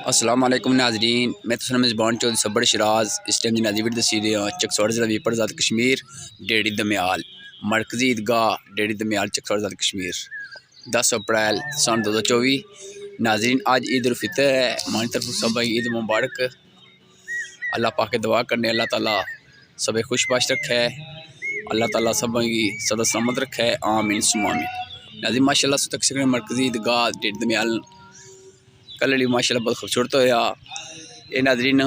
अस्सलाम वालेकुम नाजरीन, मैं तो मेज़बान चौधरी सब्बड़ शराज। इस टाइम दी नाजी वीडियो दसी रहा चकसौड़ ज़िला वीपर ज़ात कश्मीर डेढ़ी दमयाल मरकज़ी ईदगाह डेढ़ी दमयाल चकसौड़ ज़ात कश्मीर 10 अप्रैल सन 2024। नाजरीन आज ईद उल फितर है। हमारी तरफ सब ईद मुबारक। अल्लाह पाक के दुआ करने अल्लाह ताला सब खुशबाश रखे, अल्लाह ताला सब की सदा सलामत रखे, आमीन सुम्मा आमीन। नाज़रीन माशाल्लाह तक सकने मरकज़ी ईदगाह डेढ़ी दमयाल कल माशाल्लाह बहुत खूबसूरत होया। ये नाजरीन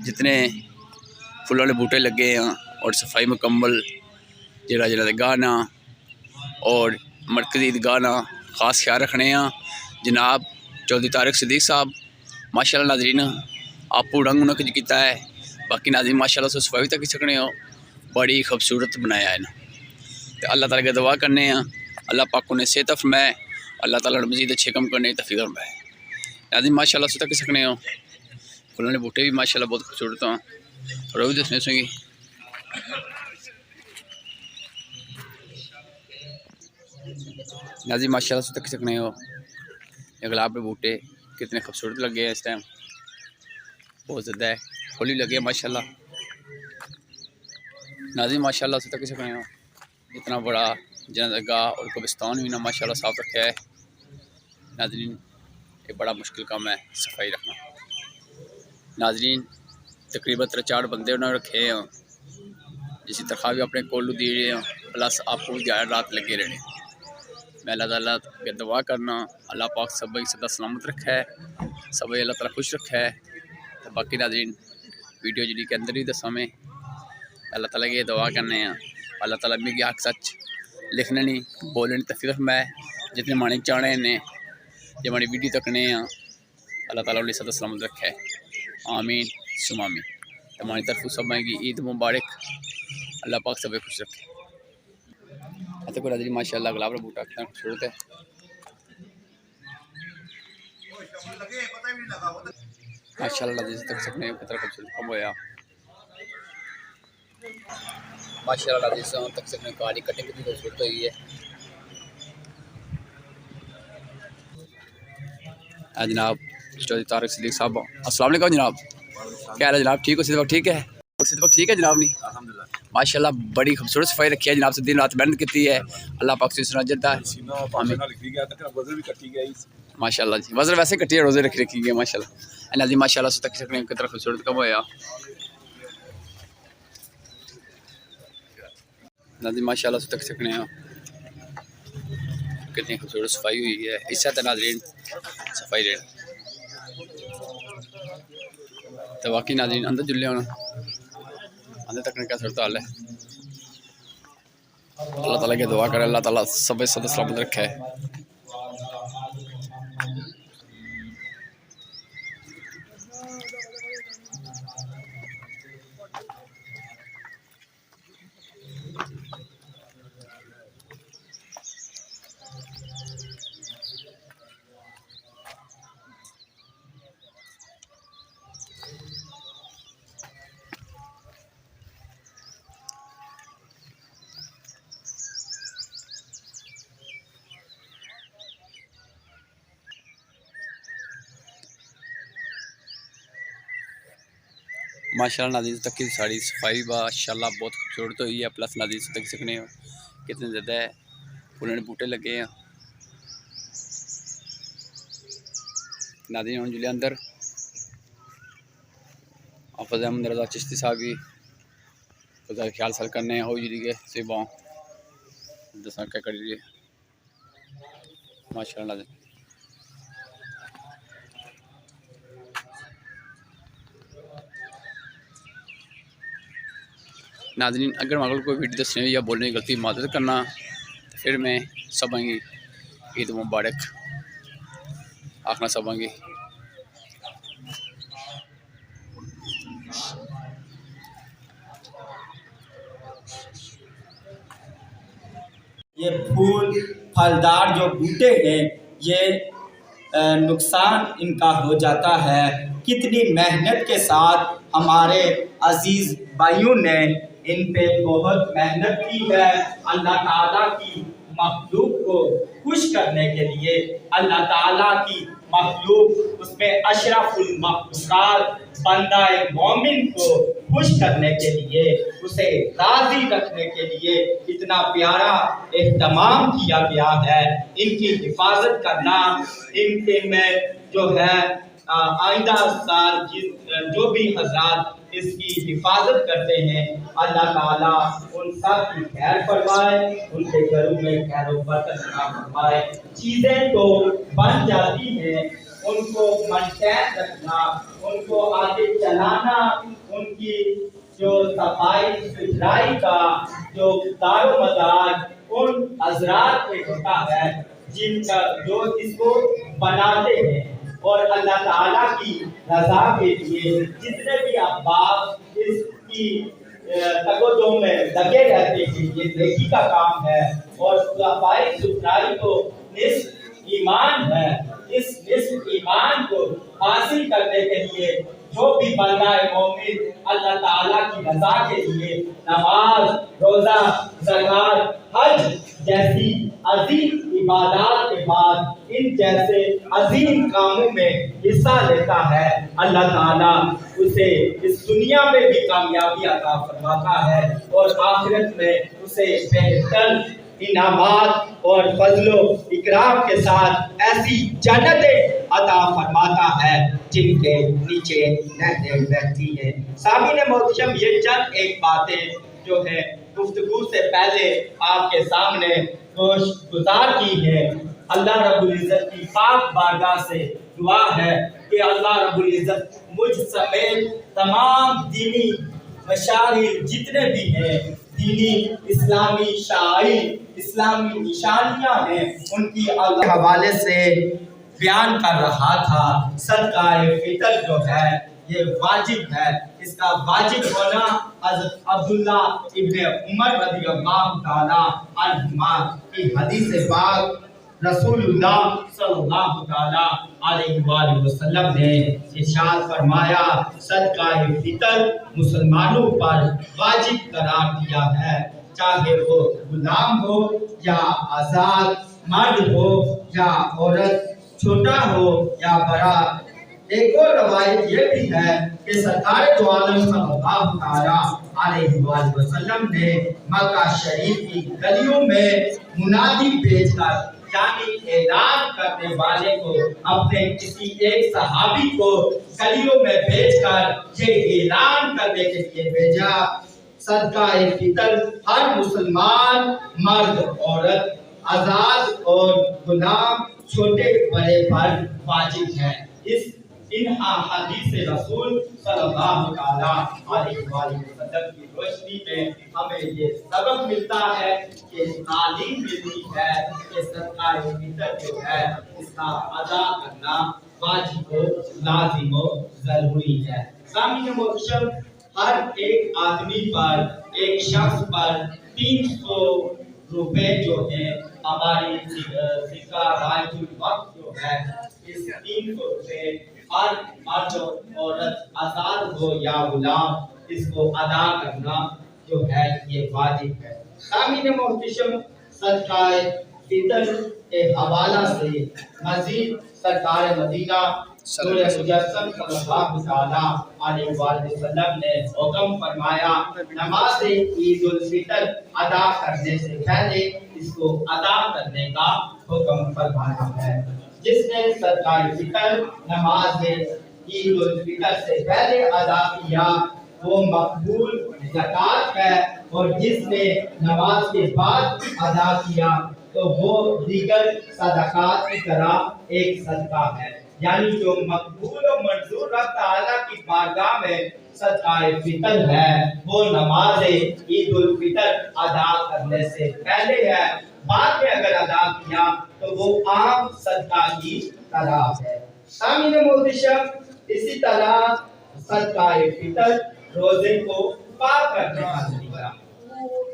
जितने फुलों के बूटे लगे हैं और सफाई मुकम्मल जरा जरा गाना और मरकज़ी ईदगाह ना खास ख्याल रखने हैं। जनाब चौधरी तारिक सिद्दीक साहब माशाल्लाह नाजरीन आपू रंग उन्होंने कुछ किया है। बाकी नाजरीन माशाल्लाह से सफाई तक सकने हो बड़ी खूबसूरत बनाया है ना। तो अल्लाह ताला की दुआ करने हैं अल्लाह पाक ने सेहत फरमाए, अल्लाह ताला मज़ीद अच्छे कम करने की तौफीक फरमाए। नाज़रीन माशाल्लाह से तक सकने हो फुलों के बूटे भी माशाल्लाह बहुत खूबसूरत हैं। और भी दसने सुगी नाज़रीन माशाल्लाह से तक सकने हो ये गुलाब के बूटे कितने खूबसूरत लगे हैं। इस टाइम बहुत ज़्यादा है फुल लगे हैं माशाल्लाह। नाज़रीन माशाल्लाह से तक सकने हो इतना बड़ा जनाज़गाह और कब्रिस्तान भी ना माशाल्लाह साफ रखा है। नाज़रीन ये बड़ा मुश्किल काम है सफाई रखना। नाजरीन तकरीबन 3-4 बंदे उन्होंने रखे हैं जिसकी तनख्वाह भी अपने कोलू दी रहे हैं, प्लस आपको रात लगे रहने। मैं अल्लाह ताला के दुआ करना अल्लाह पाक सब सदा सलामत रखा है, सब अल्लाह ताला खुश रखा है। तो बाकी नाजरीन वीडियो जी के अंदर ही दसा मैं अल्लाह ताला की दुआ करने हैं अल्लाह ताला मिगी हक सच लिखने नहीं बोलने नहीं तफीक मैं जितने माने चाहने ने जो हमारी वीडियो तकने हैं अल्लाह ताला उन्हें सदा सलामत रखा है, आमीन सुम्मा आमीन। हमारी तरफ सब की ईद मुबारक, अल्लाह पाक सब खुश रखे। अच्छा को नाज़रीन माशाल्लाह गुलाब का बूटा कितना खूबसूरत है। माशाल्लाह जिस तक सकने कितना खूबसूरत कम होया माशाल्लाह जिस तक सकने कारी कटिंग कितनी खूबसूरत हुई है। जनाब चौधरी तारिक सिद्दीक साहब अस्सलाम वालेकुम जनाब, क्या हाल है जनाब? ठीक हो? सिद्दीक ठीक है? सिद्दीक ठीक है जनाब? नहीं माशाल्लाह बड़ी खूबसूरत सफाई रखी है जनाब से, दिन रात मेहनत की है, अल्लाह पाक से सुना जता है माशाल्लाह जी। वज़न वैसे कटी है रोज़े रखी गई माशाल्लाह। नाज़रीन माशाल्लाह से तक सकने कितना खूबसूरत कब होया। नाज़रीन माशाल्लाह से तक सकने कितनी खूबसूरत सफाई हुई है। इससे तो नाज़रीन सफाई रेट तो बाकी नाज़रीन अंदर जुल्ले होना अंदर तक क्या सूरत हाल है। अल्लाह ताला की दुआ करे अल्लाह ताला सब सलामत रखे। माशाल्लाह नाज़रीन तक की साड़ी सफाई माशाल्लाह बहुत खूबसूरत हुई है। प्लस नाज़रीन तक सकने हो कितने ज़्यादा है फूलों के बूटे लगे हैं। नाज़रीन जुले अंदर हाफिज़ अहमद रज़ा चिश्ती साहब की खुदा ख्याल सर करने हो जी के से बाँ दसा क्या करिए माशाल्लाह। नाज़रीन अगर मगर कोई वीडियो दसने या बोलने की गलती मदद करना तो फिर मैं सब की ईद मुबारक आखना सब की। ये फूल फलदार जो बूटे हैं ये नुकसान इनका हो जाता है। कितनी मेहनत के साथ हमारे अजीज़ भाइयों ने इन पे बहुत मेहनत की है। अल्लाह ताला की मखलूक को खुश करने के लिए, अल्लाह ताला की मखलूक उसमें अशरफुल मखलूकात बंदा मोमिन को खुश करने के लिए, उसे राजी रखने के लिए इतना प्यारा एहतमाम किया गया है। इनकी हिफाजत करना, इनके में जो है आइंदा साल जो भी हजरात इसकी हिफाजत करते हैं, अल्लाह ताला उन सब की खैर फरमाए, उनके घरों में खैर बरकत अता फरमाए। चीज़ें तो बन जाती हैं, उनको मेंटेन रखना, उनको आगे चलाना, उनकी जो सफाई सुथराई का जो दारो मदार उन हजरात पे होता है जिनका जो इसको बनाते हैं। और अल्लाह ताला की रजा के लिए जितने भी अहबाब इसकी तगोदों में लगे रहते हैं, ये नेकी का काम है। और सफाई सुथराई तो निस्फ ईमान है। इस निस्फ ईमान को हासिल करने के लिए जो भी बंदा मोमिन अल्लाह ताला की रजा के लिए नमाज, रोजा, ज़कात, हज जैसी अजीम इबादत के बाद इन जैसे अजीम कामों में हिस्सा लेता है, अल्लाह ताला उसे इस दुनिया में भी कामयाबी अता फरमाता है और आखिरत में उसे बेहतर इनामात और फजलो इकराम के साथ ऐसी जन्नतें अता फरमाता है जिनके नीचे नहरें बहती हैं। सामीन मोहतरम, ये चंद एक बातें जो है गुफ्तगू से पहले आपके सामने गुजार की है। अल्लाह रब्बुल इज़्ज़त की पाक बारगाह से दुआ है कि अल्लाह रब्बुल इज़्ज़त मुझ समेत तमाम दीनी मशाइल जितने भी हैं, दीनी इस्लामी शाइर, इस्लामी निशानियाँ हैं, उनकी अल्लाह हवाले से बयान कर रहा था। सदकाए फितर जो है ये वाजिब है। इसका वाजिब होना हज़रत अब्दुल्ला इब्ने उमर रज़ियल्लाहु ताला अन्हुमा की हदीस पाक रसूलुल्लाह सल्लल्लाहु ताला अलैहि वसल्लम ने इरशाद फरमाया, सदकाए फितर मुसलमानों पर वाजिब करार दिया है, चाहे वो गुलाम हो या आज़ाद, मर्द हो या औरत, छोटा हो या बड़ा। एक और रवायत ये भी है कि सरकार दो आलम सल्लल्लाहु अलैहि वसल्लम ने मक्का शरीफ की गलियों में मुनादी भेजकर, यानी ऐलान करने वाले को, अपने किसी एक सहाबी को गलियों में भेजकर ये ऐलान करने के लिए भेजा, सदकाए फितर हर मुसलमान मर्द औरत, आजाद और गुलाम, छोटे बड़े पर वाजिब है। इन हदीस रसूल सल्लल्लाहु अलैहि वसल्लम की रोशनी में हमें ये सबक मिलता है कि तालीम मिलती है कि सदकाए फितर जो है इसका अदा करना वाजिब हो, लाजिम हो, जरूरी है। सामने मोहतरम, हर एक आदमी पर, एक शख्स पर 300 रुपए जो है हमारी सिक्का राजुल वक्त जो है, इस 300 रुपए हर मर्द औरत, आजाद हो या गुलाम, इसको अदा करना जो है ये वाजिब है। सामीन मोहतरम, सदकाए फितर के हवाला से मजीद सरकार मदीना सल्लल्लाहु अलैहि वसल्लम ने हुक्म फरमाया, नमाज ईद उल फितर अदा करने से पहले इसको अदा करने का हुक्म फरमाया है। जिसने सदकाए फितर नमाज ईद उल फितर से पहले अदा किया वो मकबूल ज़कात है, और जिसने नमाज के बाद अदा किया तो वो दीगर सदकात की तरह एक सदका है। यानी जो मकबूल और मंजूर रब ताला की बारगाह में सदकाए फितर है वो नमाज ईद उल फितर अदा करने से पहले है, बाद में अगर अदा किया तो वो आम सदका की तरह है। सामीन मोहतरम, इसी तरह सदकाए फितर रोजे को पाक करने का तरीका।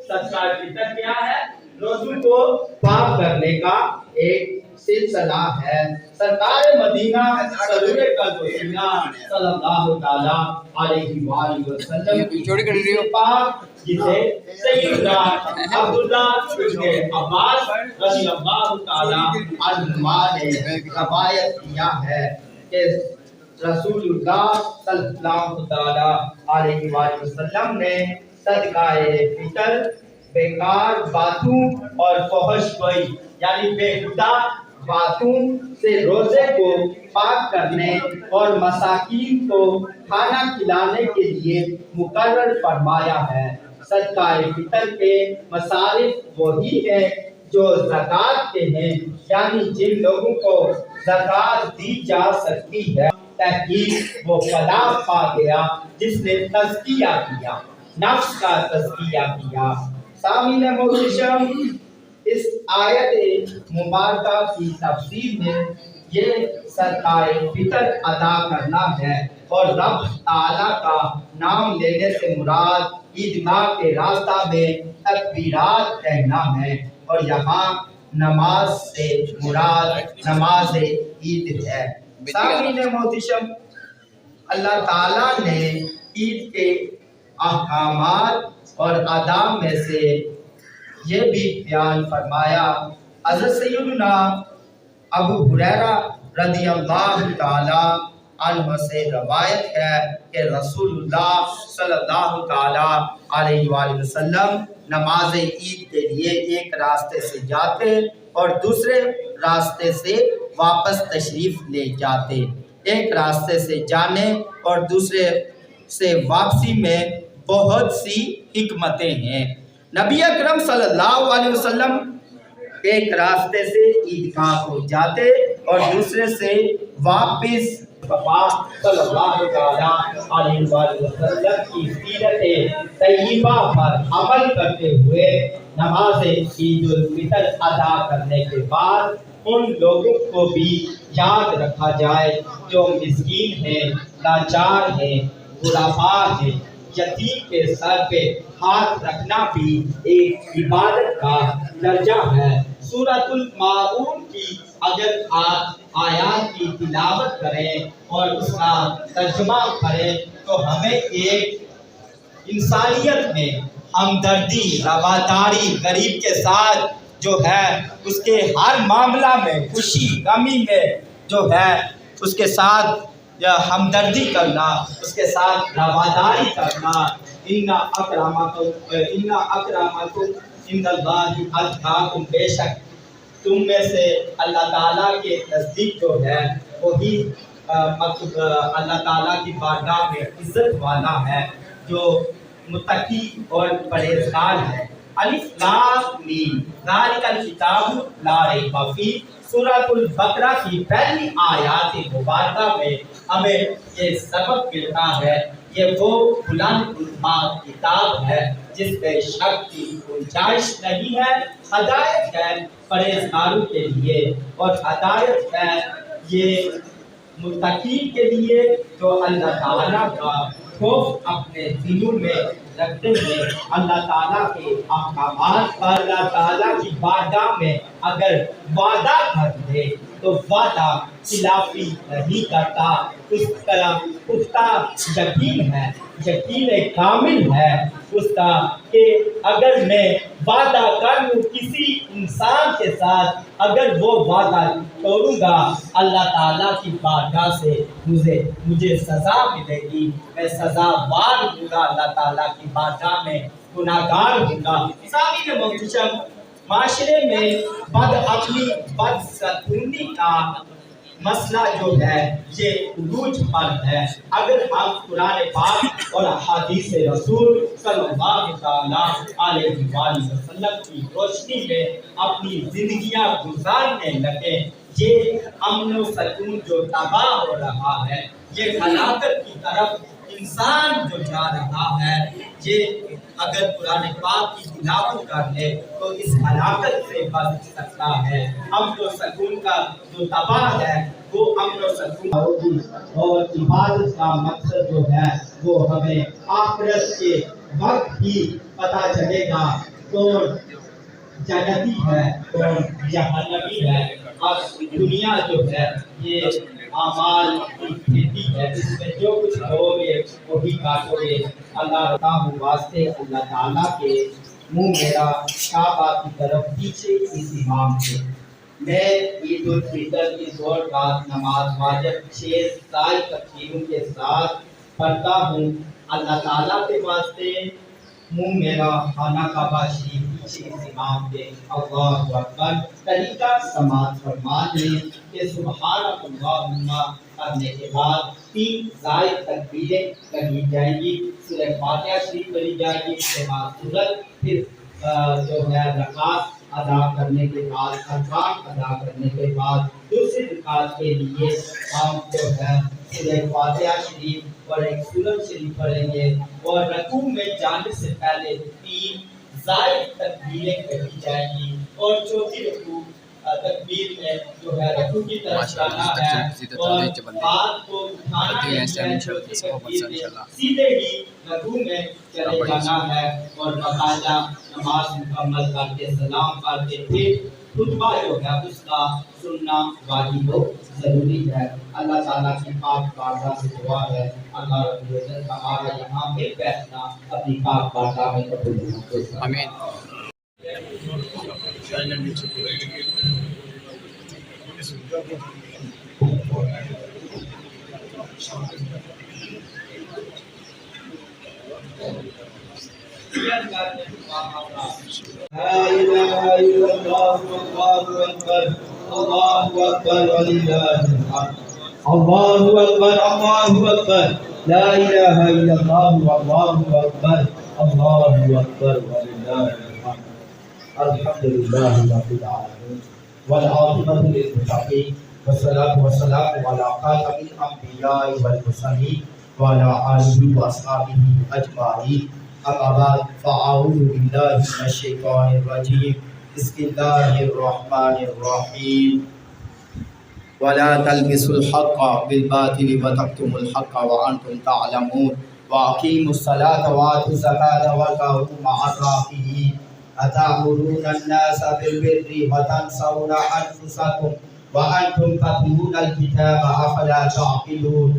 सदकाए फितर क्या है? रोजे को पाक करने का एक सिलसिला है। सरकार मदीना सरूर कल्ब सीना सल्लल्लाहु ताला अलैहि वसल्लम की पाक जिसे सैयदना अब्दुल्ला इब्न अब्बास रज़ियल्लाहु ताला अन्हुमा ने रवायत किया है कि रसूलुल्लाह सल्लल्लाहु ताला अलैहि वसल्लम ने सदकाए फितर बेकार बातों और फहशगोई यानी बेहुदा बातों से रोजे को पाक करने और मसाकीन को खाना खिलाने के लिए मुकर्रर फरमाया है। सदकाए फितर के मसारिफ वही है जो ज़कात के हैं, यानी जिन लोगों को ज़कात दी जा सकती है। तहकीक वो फलाह पा गया जिसने तज़किया किया, नफ्स का तज़किया किया। सामीन मोहतरम, इस आयत मुबारका की तफसीर में ये सदकाए फितर अदा करना है और रब ताला का नाम लेने से मुराद ईदगाह के रास्ता में तकबीरात कहना है और यहाँ नमाज से मुराद नमाज ईद है। सामीन मोहतरम, अल्लाह ताला ने ईद के अहकामात और आदाब में से ये भी बयान फरमाया। हज़रत सैयदना अबू हुरैरा रज़ियल्लाहु ताला अन्हु से रवायत है कि रसूलुल्लाह सल्लल्लाहु ताला अलैहि वसल्लम नमाज ईद के लिए एक रास्ते से जाते और दूसरे रास्ते से वापस तशरीफ ले जाते। एक रास्ते से जाने और दूसरे से वापसी में बहुत सी हिकमतें हैं। नबी अकरम सल्लल्लाहु अलैहि वसल्लम एक रास्ते से ईदगाह को जाते और दूसरे से वापस सल्लल्लाहु अलैहि वसल्लम की सीरत तय्यबा पर अमल करते हुए नमाज ईद उल फितर अदा करने के बाद उन लोगों को भी याद रखा जाए जो मिस्कीन हैं, लाचार हैं, गुलाफा हैं। यतीम के सर पे हाथ रखना भी एक इबादत का दर्जा है। सूरतुल माऊन की अगर आप आयात की तिलावत करें और उसका तर्जुमा करें तो हमें एक इंसानियत में हमदर्दी, रवादारी, गरीब के साथ जो है उसके हर मामला में, खुशी गमी में जो है उसके साथ या हमदर्दी करना, उसके साथ रवादारी करना। इन्ना अकरमकुम इंदल्लाहि अत्काकुम, बेशक तुम में से अल्लाह ताला के नज़दीक जो है वही अल्लाह ताला की बारगाह में इज्जत वाला है, जो मुत्तकी और परहेज़गार है। अलिफ लाम मीम ज़ालिकल किताबु ला रैब फीह, सूरतुल बकरा की पहली आयत मुबारका में हमें ये सबक मिलता है। ये वो बुलंद किताब है जिसमें शक की गुंजाइश नहीं है। हदायत है परहेज़गारों के लिए और हदायत है ये मुत्तकीन के लिए जो अल्लाह ताला का खौफ अपने दिलों में रखते हैं। अल्लाह ताला के अहकामात पर अल्लाह ताला की बारगाह में अगर वादा कर दे तो वादा खिलाफी नहीं करता। उस तरह पुख्ता यकीन है, यकीन कामिल है उसका कि अगर मैं वादा कर लूँ किसी इंसान के साथ, अगर वो वादा तोड़ूंगा अल्लाह ताला की बारगाह से मुझे सज़ा मिलेगी, मैं सज़ावार होगा, अल्लाह ताला की बारगाह में गुनाहगार होगा। सामीन मोहतरम, माशरे में बदअमनी, बदसलूकी का मसला जो है ये उरूज पर है। अगर हम कुरान पाक और हदीस रसूल सल्लल्लाहु अलैहि वसल्लम की रोशनी में अपनी जिंदगियां गुजारने लगे, ये अमन व सकून जो तबाह हो रहा है, ये हलाकत की तरफ इंसान जो जा रहा है, ये अगर कुरान पाक की तिलावत कर ले तो इस हलाकत से बच सकता है। अमन व सकून का जो तबाह है वो अमन व सकून होगी और इबादत का मकसद जो है वो हमें आखिरत के वक्त ही पता चलेगा। तो جنتی ہے کون جہنمی ہے. اور دنیا جو ہے یہ اعمال کی کھیتی ہے، اس میں جو کچھ کرو گے وہی کاٹو گے. اللہ تعالیٰ واسطے اللہ تعالیٰ کے منہ میرا کعبہ کی طرف پیچھے اس امام سے میں عید الفطر کی 2 رکعت نماز واجب 6 سال تکبیروں کے ساتھ پڑھتا ہوں. اللہ تعالیٰ کے واسطے منہ میرا خانہ کعبہ شریف پیچھے اس امام کے. اللہ اکبر. طریقہ سماعت فرما لیں کہ سبحان اللہ پڑھنے کے بعد 3 زائد تکبیریں کہی جائیں گی، سورہ فاتحہ شریف پڑھی جائے گی، اس کے بعد سورت، پھر جو ہے رکعت ادا کرنے کے بعد ارکان ادا کرنے کے بعد دوسری رکعت کے لیے ہم جو ہے سورہ فاتحہ شریف اور ایک سورت شریف پڑھیں گے. اور رکوع میں جانے سے پہلے 3 زائد تکبیریں کہی جائیں گی. اور چوتھی رکوع تکبیر میں جو ہے رکوع کی طرف جانا ہے اور ہاتھ کو اٹھانا ہے چوتھی تکبیر میں سیدھے ہی رکوع میں چلے جانا ہے. اور باقاعدہ نماز مکمل کر کے سلام کر کے پھر خطبہ جو ہے اس کا سننا واجب و ضروری ہے. اللہ تعالیٰ کی پاک بارگاہ سے دعا ہے اللہ رب العزت ہمارا یہاں مل بیٹھنا اپنی پاک بارگاہ میں قبول فرمائے. آمین. لا إله إلا الله والله أكبر الله أكبر ولله الحمد. الله أكبر الله أكبر لا إله إلا الله والله أكبر الله أكبر ولله الحمد. الحمد لله رب العالمين والعاقبة للمتقين والصلاة والسلام على خاتم الأنبياء والمرسلين وعلى آله وأصحابه أجمعين. أما بعد فأعوذ بالله من الشيطان الرجيم. بسم الله الرحمن الرحيم. ولا تلبسوا الحق بالباطل وتكتموا الحق وأنتم تعلمون وأقيموا الصلاة وآتوا الزكاة واركعوا مع الراكعين. أتأمرون الناس بالبر وتنسون أنفسكم وأنتم تتلون الكتاب أفلا تعقلون.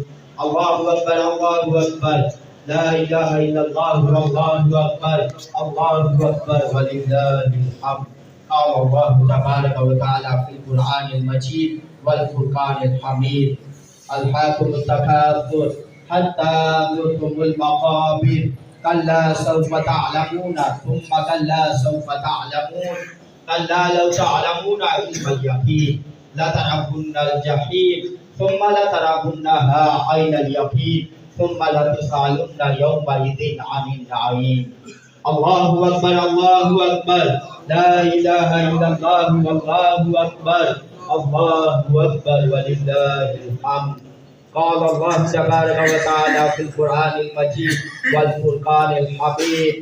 الله أكبر الله أكبر لا إله إلا الله والله أكبر الله أكبر ولله الحمد. قال الله تبارك وتعالى في القرآن المجيد والفرقان الحميد. ألهاكم التكاثر حتى زرتم المقابر كلا سوف تعلمون ثم كلا سوف تعلمون كلا لو تعلمون علم اليقين لترون الجحيم ثم لترونها عين اليقين ثم لتسألن يومئذ عن النعيم. الله أكبر الله أكبر لا إله إلا الله والله أكبر الله أكبر ولله الحمد. قال الله تبارك وتعالى في القرآن المجيد والفرقان الحميد.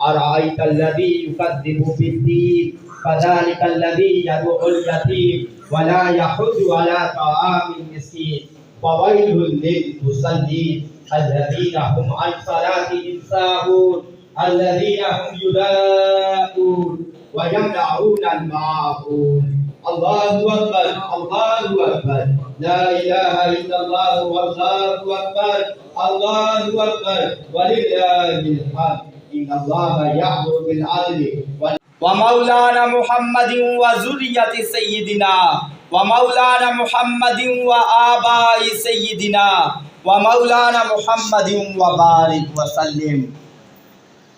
أرأيت الذي يكذب بالدين فذلك الذي يدعو اليتيم ولا يحض على طعام المسكين فويل للمصلين الذين هم عن صلاتهم ساهون الذين هم يراءون ويمنعون الماعون. الله أكبر الله أكبر لا إله إلا الله والله أكبر الله أكبر ولله الحمد. إن الله يأمر بالعدل ومولانا محمد وذرية سيدنا ومولانا محمد وآباء سيدنا ومولانا محمد وبارك وسلم.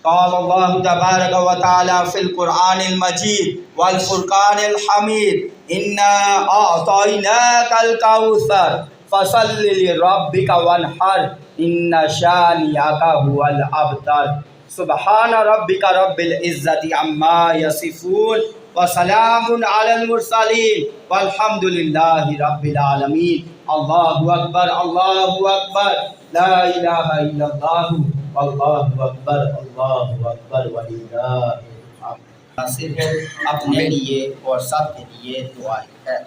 قال الله تبارك وتعالى في القرآن المجيد والفرقان الحميد. إنا أعطيناك الكوثر فصل لربك وانحر إن شانئك هو الأبتر. سبحان ربك رب العزة عما يصفون وسلام على المرسلين والحمد لله رب العالمين. الله أكبر الله أكبر لا إله إلا الله والله أكبر الله أكبر ولله الحمد. صرف اپنے لیے اور سب کے لیے دعائیں ہے.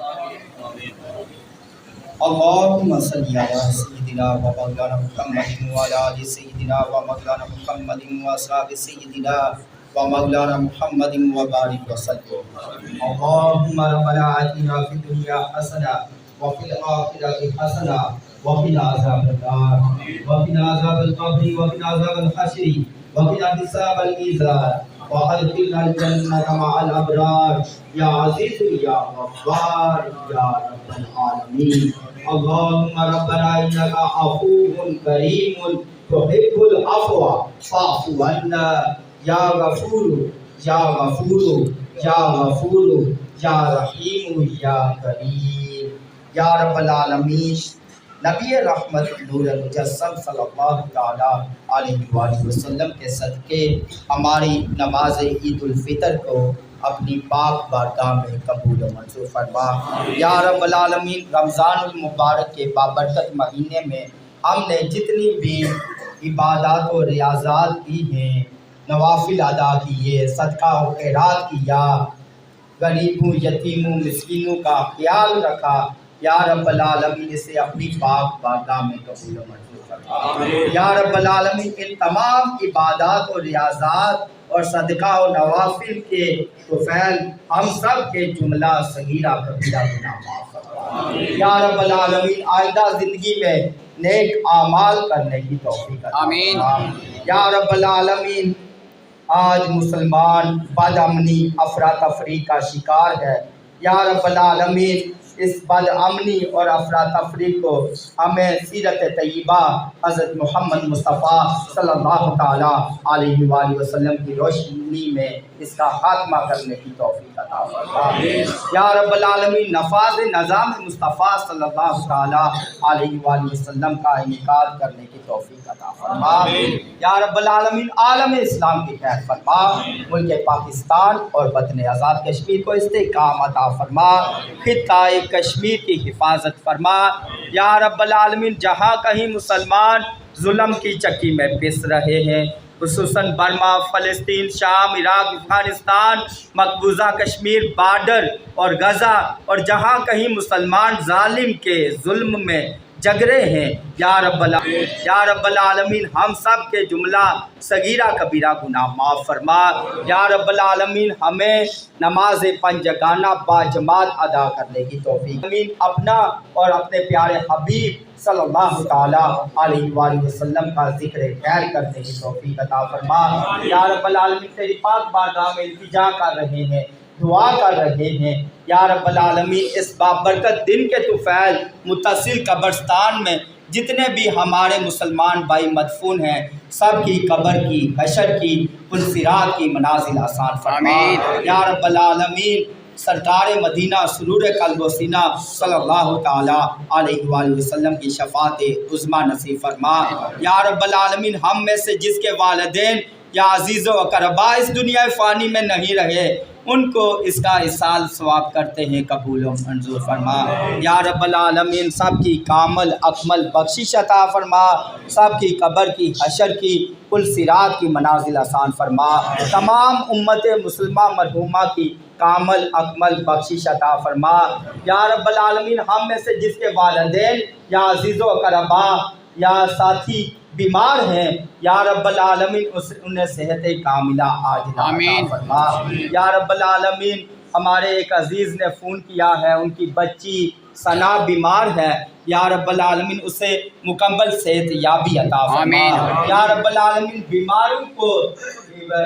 اللهم صل على سيدنا ومولانا محمد وعلى آل سيدنا ومولانا محمد وأصحاب سيدنا व मौलाना मुहम्मदिन व बारिक वसल्लम। अल्लाहुम्मा रब्बना आतिना फिद दुनिया हसना व फिल आखिरति हसना व क़िना अज़ाबन नार व क़िना अज़ाबल क़ब्र व क़िना अज़ाबल हश्र व क़िना हिसाबल मीज़ान व अदखिलना जन्नत मअल अबरार या अज़ीज़ या गफ़्फ़ार या रब्बल आलमीन। अल्लाहुम्मा रब्बना इन्नका अफ़ूवुन करीमुन तुहिब्बुल अफ़्वा फ़अफ़ु अन्ना या गफ़ूर या गफ़ूर या गफ़ूर या रहीम या करीम या रब्बल आलमीन। नबी रहमत नूर मुजस्सम सल्लल्लाहु तआला अलैहि वसल्लम के सदक़े हमारी नमाज ईद उल फितर को अपनी पाक बारगाह में कबूल व मंजूर फरमा। या रब्बल आलमीन, रमज़ानुल मुबारक के बाबरकत महीने में हमने जितनी भी इबादत और रियाज़ात की हैं, नवाफिल अदा किए, सदका और खैरात किया, गरीबों यतीमों मिस्कीनों का ख्याल रखा, या रब्बल आलमीन इसे अपनी पाक बारगाह में कबूल व मंजूर फरमा। या रब्बल आलमीन, इन तमाम इबादत और रियाज़ात और सदका और नवाफिल के तुफ़ैल हम सब के जुमला सगीरा कबीरा गुनाह माफ़ फरमा। या रब्बल आलमीन, आइंदा ज़िंदगी में नेक आमाल करने की तौफीक अता आमीन। फरमा। या रब्बल आलमीन, आज मुसलमान बदअमनी अफरा तफरी का शिकार है। या रब्बल आलमीन, इस बदअमनी और अफरा तफरी को हमें सीरत तय्यबा हज़रत मोहम्मद मुस्तफ़ा सल्लल्लाहु तआला अलैहि वसल्लम की रोशनी में इसका खात्मा करने की तौफीक अता फरमा। या रब्बल आलमीन, नफाज़ निज़ाम मुस्तफ़ा सल्लल्लाहु तआला अलैहि वसल्लम का इनकार करने की तौफीक अता फरमा। या रब्बल आलमीन, आलम इस्लाम की खैर फरमा, मुल्क पाकिस्तान और वतन आज़ाद कश्मीर को इस्तेहकाम अता फरमा, खित्ता कश्मीर की हिफाजत फरमा। या रब्बल आलमीन, जहाँ कहीं मुसलमान जुल्म की चक्की में पिस रहे हैं, खुसूसन बर्मा, फ़लस्तीन, शाम, इराक, अफ़गानिस्तान, मकबूजा कश्मीर बार्डर और गज़ा, और जहाँ कहीं मुसलमान जालिम के जुल्म में जगरे हैं, या रब्बल आलमीन हम सब के जुमला सगीरा कबीरा गुनाह माफ़ फरमा। या रब्बल आलमीन, हमें नमाज पंजगाना बाजमात अदा करने की तौफीक आमीन। अपना और अपने प्यारे हबीब सल्लल्लाहु तआला अलैहि वसल्लम का ज़िक्र खैर करने की तौफीक अता फरमा। या रब्बल आलमीन, तेरी पाक बारगाह में इल्तिजा कर रहे हैं, दुआ कर रहे हैं। या रब्बल आलमीन, इस बाबरकत दिन के तुफ़ैल मुत्तसिल कब्रिस्तान में जितने भी हमारे मुसलमान भाई मदफून हैं, सब की कब्र की, हशर की, पुलसिरात की मनाजिल आसान फरमा। या रब्बल आलमीन, सरकार मदीना सुरूर क़ल्ब व सीना सल्लल्लाहु तआला अलैहि वसल्लम की शफ़ाअत उज़्मा नसीब फरमा। या रब्बल आलमीन, हम में से जिसके वालिदैन या अज़ीज़ व अक़रबा इस दुनिया फ़ानी में नहीं रहे, उनको इसका इसाल सवाब करते हैं, कबूल व मंजूर फरमा। या रब्बल आलमीन, सब की कामल अकमल बख्शिश अता फरमा, सब की कब्र की, हशर की, कुल सिरात की मनाजिल आसान फरमा। तमाम उम्मत मुसलमा मरहूमा की कामल अकमल बख्शिश अता फरमा। या रब्बल आलमीन, हम में से जिसके वालिदैन या अज़ीज़ व अक़रबा या साथी बीमार हैं, या रब्बल आलमीन उन्हें सेहत कामिला आजिला अता फरमा। या रब्बल आलमीन, हमारे एक अजीज़ ने फ़ोन किया है, उनकी बच्ची सना बीमार है, या रब्बल आलमीन उसे मुकम्मल सेहत याबी अता फरमा। या रब्बल आलमीन, बीमारों को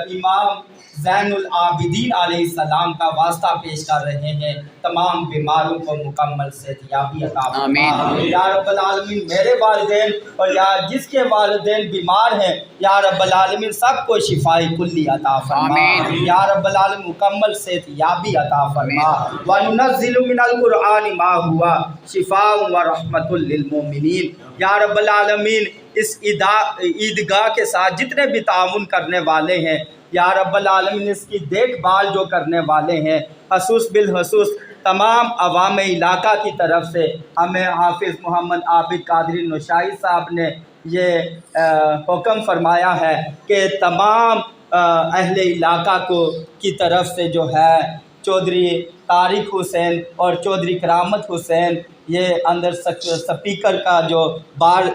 इमाम ज़ैनुल आबिदीन अलैहिस्सलाम का वास्ता पेश कर रहे हैं, तमाम बीमारों को मुकम्मल सेहतयाबी अता फरमा। या रब्बल आलमीन, मेरे वालिदैन और या जिसके वालिदैन बीमार हैं, या रब्बल आलमीन सबको शिफाए कुल्ली अता फरमा। या रब्बल आलमीन, मुकम्मल सेहतयाबी अता फरमा। व नुनज़्ज़िलु मिनल कुरआनि मा हुवा शिफ़ाउन व रहमतुल लिल मोमिनीन। या रब्बल आलमीन, इस ईदगाह के साथ जितने भी ताउन करने वाले हैं, या रब्बल आलमीन इसकी देखभाल जो करने वाले हैं, खसूस बिल खसूस तमाम अवाम इलाका की तरफ से हमें हाफिज़ मोहम्मद आबिद कादरी नौशाई साहब ने ये हुक्म फरमाया है कि तमाम अहले इलाका को की तरफ से जो है चौधरी तारिक हुसैन और चौधरी करामत हुसैन ये अंदर स्पीकर का जो बाग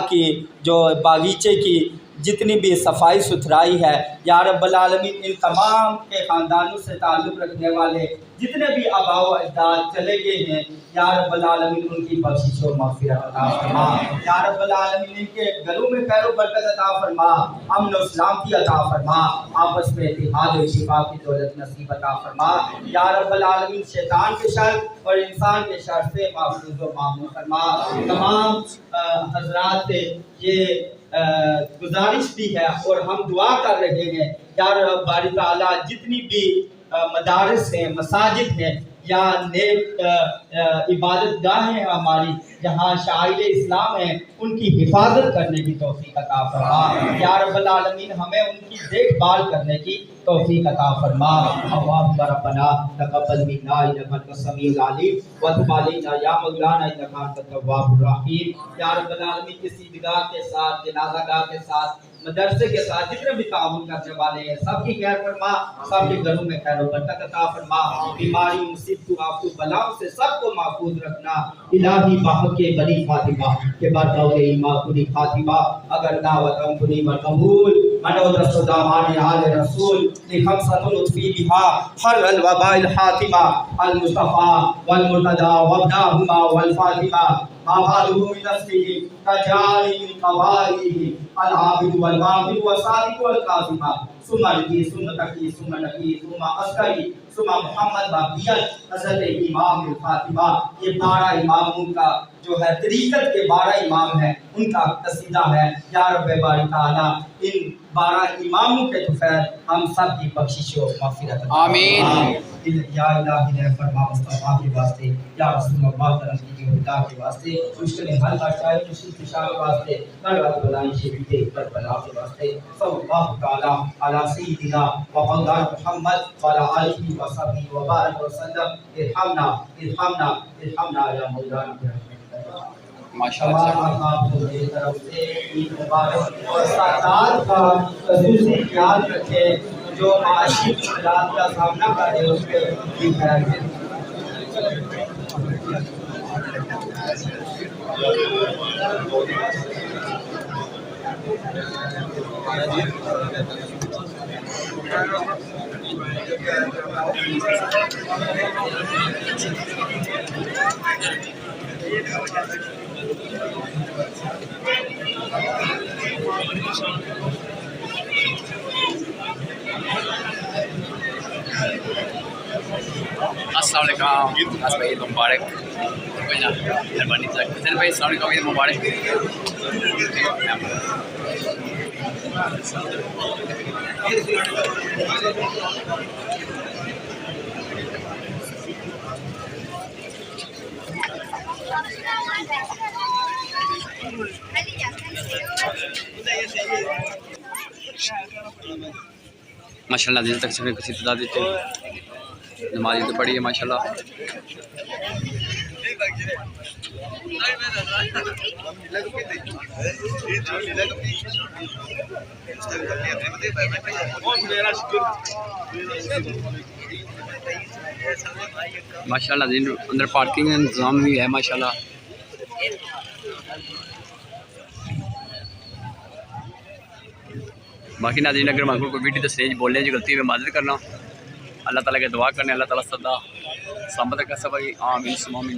की जो बागीचे की जितनी भी सफाई सुथराई है, या रब्बल आलमीन इन तमाम के ख़ानदानों से ताल्लुक़ रखने वाले जितने भी आबा व अजदाद चले गए हैं, या रब्बल आलमीन उनकी बख्शिश और मग़फ़िरत अता फरमा। या रब्बल आलमीन इनके घरों में खैर व बरकत अता फरमा, अमन और सलामती अता फरमा, आपस में इत्तेहाद और शिफा की दौलत नसीब अता फरमा। या रब्बल आलमीन शैतान के शर और इंसान के शर से महफूज़ व मामून फरमा। तमाम हज़रात से ये गुजारिश भी है और हम दुआ कर रहे हैं, या रब बारी ताला जितनी भी मदारिस हैं, मसाजिद हैं, या नेक इबादत गाहें हैं हमारी, जहाँ शाइर इस्लाम हैं, उनकी हिफाजत करने की तौफीक अता फरमा। या रब्बल आलमीन हमें उनकी देखभाल करने की तौफीक अता फरमा। अल्लाहुम्मा रब्बना तक़ब्बल मिन्ना इन्नका अंतस समीउल अलीम व तुब अलैना या मौलाना इन्नका अंतत तव्वाबुर रहीम। या रब्बल आलमीन इस ईदगाह के साथ, जनाज़ागाह के साथ, मदरसे के साथ जितने भी ताउन करने वाले हैं, सबकी खैर फरमा, सबके घरों में खैर व बरकत अता फरमा। बीमारी, मुसीबत, आफत, बलाओं से सबको महफूज रखना। इलाही बाहक के बनी फातिमा के बाद दौरे इमाकुली फातिमा अगर दावत अंकुली मकबूल मनोद रसूदामान आल रसूल लिखमसतुल उत्फी बिहा हर अल वबाइल हातिमा अल मुस्तफा वल मुर्तदा वब्दाहुमा वल फातिमा माबादुहु मिनस्तिही कजाली मिन कवाइही अल आबिद वल वाबिद व सादिक वल काज़िमा सुम्मा नबी सुम्मा नबी सुम्मा अस्करी सुम्मा मोहम्मद बाबियत हज़रत इमाम फातिमा। ये 12 इमामों का जो है तरीक़त के 12 इमाम हैं, उनका कसीदा है। या रब्बे बारी ताला इन 12 इमामों के तौफ़ीक़ हम सब की बख्शिश और मग़फ़िरत आमीन। या इलाही ने फरमा मुस्तफ़ा के वास्ते, या रसूलुल्लाह करम की हुदा के वास्ते, मुश्किल हल का चाहे मुश्किल फिशा के वास्ते, करबला बलाई शहीदे करबला के वास्ते, सल्लल्लाहु तआला अला सय्यिदिना व मौलाना मुहम्मद व अला आलिहि व सहबिहि व बारिक व सल्लम। इरहमना इरहमना इरहमना या मौलाना। माशाअल्लाह आपको मेरी तरफ से ईद मुबारक और सादात का खसूसी ख्याल रखें, जो माशी मुश्किलात का सामना कर रहे हैं उसके भी ख्याल रखें। अस्सलाम वालेकुम भाई, ईद मुबारक। कोई ना मेहरबानी से हुसैन भाई, अस्सलाम वालेकुम, ईद मुबारक। माशाल्लाह दिन तक से किसी तादाद नमाज तो पढ़ी है माशाल्लाह। माशाल्लाह दिन अंदर पार्किंग इंतजाम भी है माशाल्लाह। बाकी नाज़रीन अगर मैं कोई वीडियो दसने बोलने की गलती में मदद करना, अल्लाह ताला के दुआ करने, अल्लाह ताला सदा सामत का सब आमीन सुमामीन।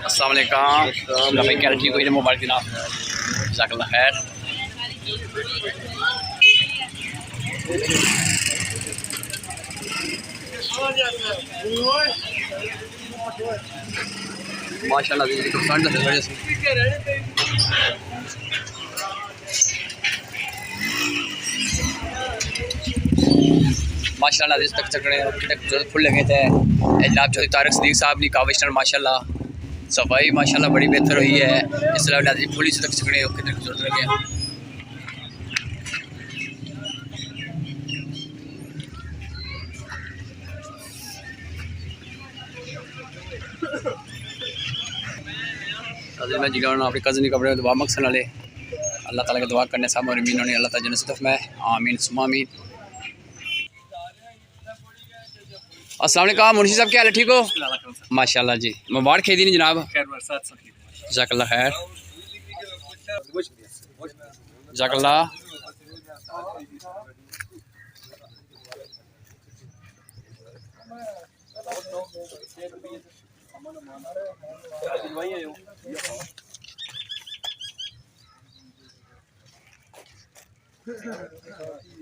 अस्सलाम वालेकुम भाई, क्या ठीक हो मोबाइल की नाम जज़ाकल्लाह खैर। माशाल्लाह दीदी को फ्रंट से वजह से माशाल्लाह इस तक चकड़े फुल लगे थे। जनाब चौधरी तारक सदीक साहब ने काविशनर माशाल्लाह सफाई माशाल्लाह बड़ी बेहतर हुई है। इस अलावा फुल इस तक चकड़े कितने खूबसूरत लगे हैं। मैं जिन्होंने अपने कज़न कपड़े दुआ मकसन वाले اللہ تعالیٰ کی دعا کرنے سب اور امین ہونے اللہ تعالیٰ جنت صرف میں آمین ثم آمین. السلام علیکم منشی صاحب، کیا حال ہے؟ ٹھیک ہو؟ ماشاء اللہ جی. مبارک کھیتی نہیں جناب، جزاک اللہ خیر. جزاک اللہ.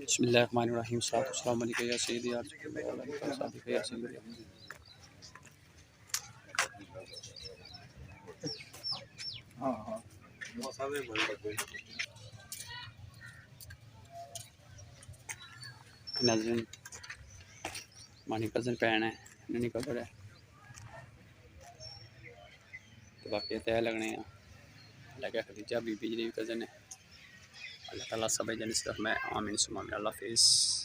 بسم اللہ الرحمن الرحیم. صلاۃ والسلام علیک یا سیدی یا رسول اللہ یا سیدی. ناظرین مانی کزن پہن ہے نہیں قدر ہے تو باقی طے لگنے ہیں. اللہ خدیجہ بی بی جی بھی کزن ہے. اللہ تعالیٰ سب جنت صرف میں آمین ثم آمین. اللہ حافظ.